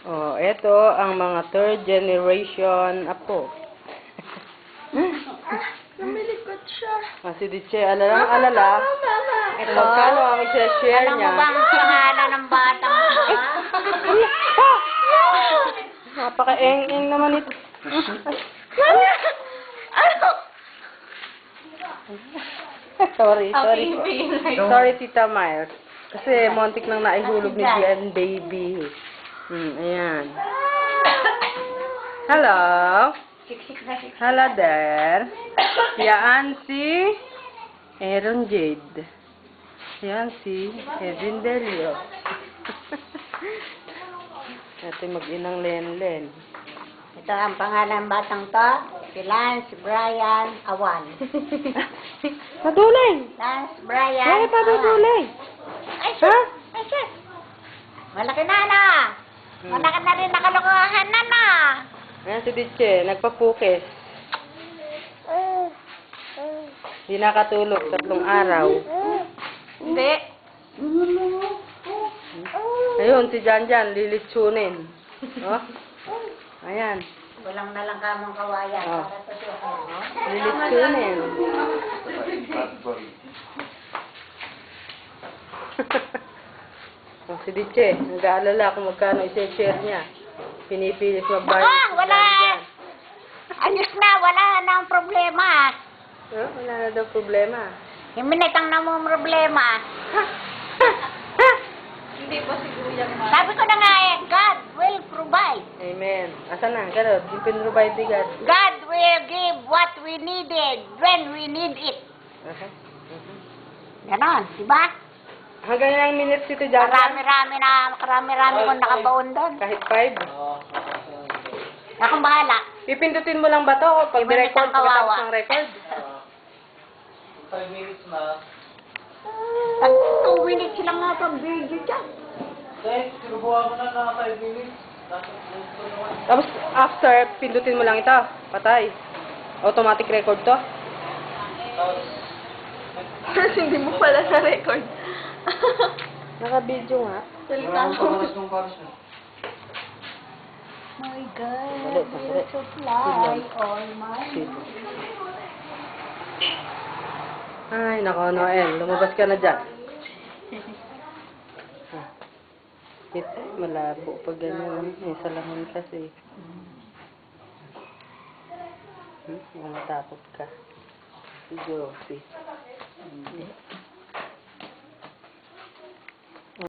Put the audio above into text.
Oh, ito ang mga third generation apo. Namilikot siya. Si Diche, alala. Ito. Magkano ang i-share Alam mo niya? ba ang pangalan ng batang ba? Napaka-eng-eng naman ito. Sorry. Sorry, Tita Miles. Kasi montik nang naihulog ni Gian Baby. Ayan. Hello. Hello there. Yan si Aaron Jade. Yan si Edwin Delio. Ito mag-inang Lenlen. Ito ang pangalan ng batang to. Si Lance Brian Awan. Padulay! Lance Brian Ay, padulay! Ay, Ha? Ay, sis! Malaki na. Malaki na rin nakalokohan na. Ayan si Diche, nagpapukis. Di nakatulog, 3 araw. Hindi. Ayun, si Janjan, lilitsunin. Oh? Ayan. Walang na lang kamong kawayan. Oh. Para sa suko. Lilitsunin. Oh, si Diche, nag-aalala kung magkano i-share niya. Pinipilit magbayad. Nako, wala. Ayos na, wala na ang problema. Oh, wala na daw problema. Yung minitang na mo problema. Hindi pa siguro yan Sabi ko na nga God will provide. Amen. Asan na? Ganun, yung pinrovide ni God. God will give what we needed when we need it. Ganon, di ba? Hanggang ilang minutes ito dyan? Karami-rami kong nakabaon doon. Kahit 5? Akong bahala. Pipindutin mo lang ba to pag Iba record nitang kawawa. pagkatapos ng record? 5 minutes na. Pag 2 minutes lang nga pag video dyan. Guys, sinubuhan ko na 5 minutes. Tapos after, pindutin mo lang ito. Patay. Automatic record to. Tapos, Hindi mo pala na-record. Naka-video nga. maraming pamalas ng pares na. My God, Sandali, sandali. will supply all my Sino? Ay, nako, Noel. Lumabas ka na dyan. Malabo pag ganyan. May salaman kasi. Namatakot ka. Si Josie.